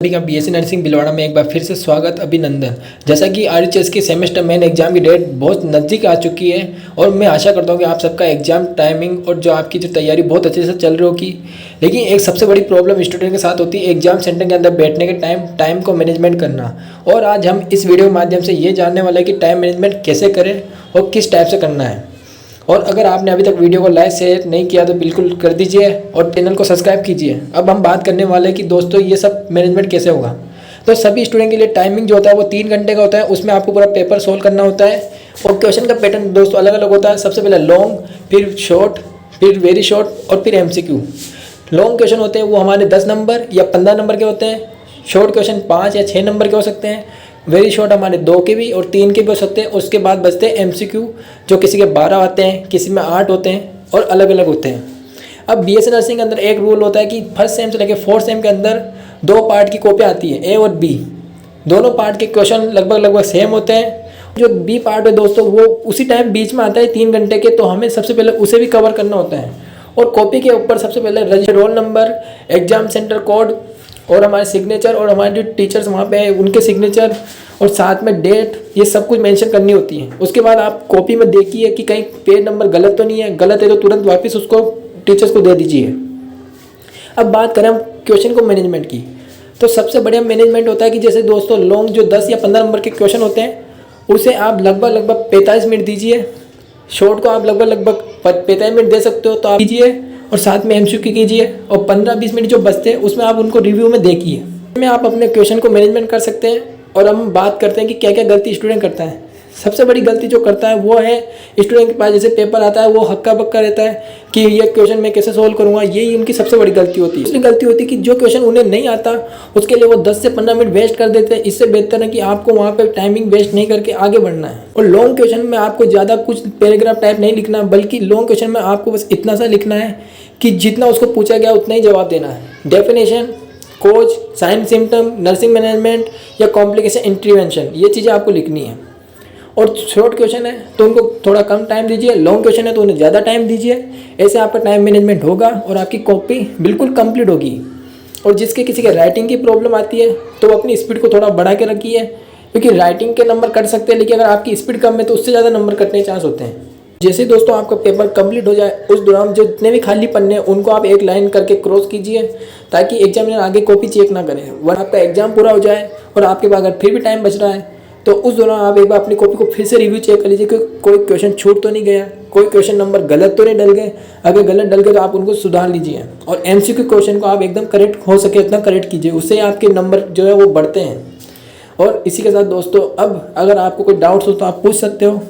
का BSc nursing Bhilwara में एक बार फिर से स्वागत अभिनंदन। जैसा कि आरएचएस की सेमेस्टर मेन एग्जाम की डेट बहुत नज़दीक आ चुकी है और मैं आशा करता हूं कि आप सबका एग्जाम टाइमिंग और जो आपकी जो तैयारी बहुत अच्छे से चल रही होगी। लेकिन एक सबसे बड़ी प्रॉब्लम स्टूडेंट के साथ होती है एग्जाम सेंटर के अंदर बैठने के टाइम को मैनेजमेंट करना। और आज हम इस वीडियो के माध्यम से ये जानने वाले हैं कि टाइम मैनेजमेंट कैसे करें और किस टाइप से करना है। और अगर आपने अभी तक वीडियो को लाइक शेयर नहीं किया तो बिल्कुल कर दीजिए और चैनल को सब्सक्राइब कीजिए। अब हम बात करने वाले हैं कि दोस्तों ये सब मैनेजमेंट कैसे होगा। तो सभी स्टूडेंट के लिए टाइमिंग जो होता है वो 3 घंटे का होता है। उसमें आपको पूरा पेपर सोल्व करना होता है और क्वेश्चन का पैटर्न दोस्तों अलग अलग होता है। सबसे पहले लॉन्ग, फिर शॉर्ट, फिर वेरी शॉर्ट और फिर एमसीक्यू। लॉन्ग क्वेश्चन होते हैं वो हमारे 10 नंबर या 15 नंबर के होते हैं। शॉर्ट क्वेश्चन 5 या 6 नंबर के हो सकते हैं। वेरी शॉर्ट हमारे 2 के भी और 3 के भी हो सकते हैं। उसके बाद बचते हैं एमसीक्यू जो किसी के 12 आते हैं, किसी में 8 होते हैं और अलग अलग होते हैं। अब बीएससी नर्सिंग के अंदर एक रूल होता है कि फर्स्ट सेम से लेकर 4th सेम के अंदर 2 पार्ट की कॉपी आती है, ए और बी। दोनों पार्ट के क्वेश्चन लगभग सेम होते हैं। जो बी पार्ट है दोस्तों वो उसी टाइम बीच में आता है 3 घंटे के, तो हमें सबसे पहले उसे भी कवर करना होता है। और कॉपी के ऊपर सबसे पहले register roll number, exam centre code और हमारे सिग्नेचर और हमारे जो टीचर्स वहाँ पे हैं उनके सिग्नेचर और साथ में डेट, ये सब कुछ मेंशन करनी होती है। उसके बाद आप कॉपी में देखिए कि कहीं पेज नंबर गलत तो नहीं है। गलत है तो तुरंत वापस उसको टीचर्स को दे दीजिए। अब बात करें हम क्वेश्चन को मैनेजमेंट की, तो सबसे बढ़िया मैनेजमेंट होता है कि जैसे दोस्तों लॉन्ग जो 10 या 15 नंबर के क्वेश्चन होते हैं उसे आप लगभग 45 मिनट दीजिए। शॉर्ट को आप लगभग 45 मिनट दे सकते हो तो आप कीजिए और साथ में एमसीक्यू कीजिए और 15-20 मिनट जो बचते हैं उसमें आप उनको रिव्यू में देखिए। में आप अपने क्वेश्चन को मैनेजमेंट कर सकते हैं। और हम बात करते हैं कि क्या क्या गलती स्टूडेंट करता है। सबसे बड़ी गलती जो करता है वो है स्टूडेंट के पास जैसे पेपर आता है वो हक्का बक्का रहता है कि ये क्वेश्चन मैं कैसे सोल्व करूंगा। यही उनकी सबसे बड़ी गलती होती है। दूसरी गलती होती है कि जो क्वेश्चन उन्हें नहीं आता उसके लिए वो 10 से 15 मिनट वेस्ट कर देते हैं। इससे बेहतर है कि आपको वहाँ पर टाइमिंग वेस्ट नहीं करके आगे बढ़ना है। और लॉन्ग क्वेश्चन में आपको ज़्यादा कुछ पैराग्राफ टाइप नहीं लिखना, बल्कि लॉन्ग क्वेश्चन में आपको बस इतना सा लिखना है कि जितना उसको पूछा गया उतना ही जवाब देना है। डेफिनेशन, कोज, साइन सिम्टम, नर्सिंग मैनेजमेंट या कॉम्प्लिकेशन इंटरवेंशन, ये चीज़ें आपको लिखनी है। और शॉर्ट क्वेश्चन है तो उनको थोड़ा कम टाइम दीजिए, लॉन्ग क्वेश्चन है तो उन्हें ज़्यादा टाइम दीजिए। ऐसे आपका टाइम मैनेजमेंट होगा और आपकी कॉपी बिल्कुल कंप्लीट होगी। और जिसके किसी के राइटिंग की प्रॉब्लम आती है तो अपनी स्पीड को थोड़ा बढ़ा के रखिए, क्योंकि राइटिंग के नंबर कट सकते हैं लेकिन अगर आपकी स्पीड कम है तो उससे ज़्यादा नंबर कटने के चांस होते हैं। जैसे दोस्तों आपका पेपर कंप्लीट हो जाए उस दौरान जो जितने भी खाली पन्ने हैं उनको आप एक लाइन करके क्रॉस कीजिए ताकि एग्जामिनर आगे कॉपी चेक ना करे। वरना आपका एग्जाम पूरा हो जाए और आपके पास अगर फिर भी टाइम बच रहा है तो उस दौरान आप एक बार अपनी कॉपी को फिर से रिव्यू चेक कर लीजिए कि कोई क्वेश्चन छूट तो नहीं गया, कोई क्वेश्चन नंबर गलत तो नहीं डल गए। अगर गलत डल गए तो आप उनको सुधार लीजिए। और एमसीक्यू क्वेश्चन को आप एकदम करेक्ट हो सके इतना करेक्ट कीजिए, उससे आपके नंबर जो है वो बढ़ते हैं। और इसी के साथ दोस्तों अब अगर आपको कोई डाउट्स हो तो आप पूछ सकते हो।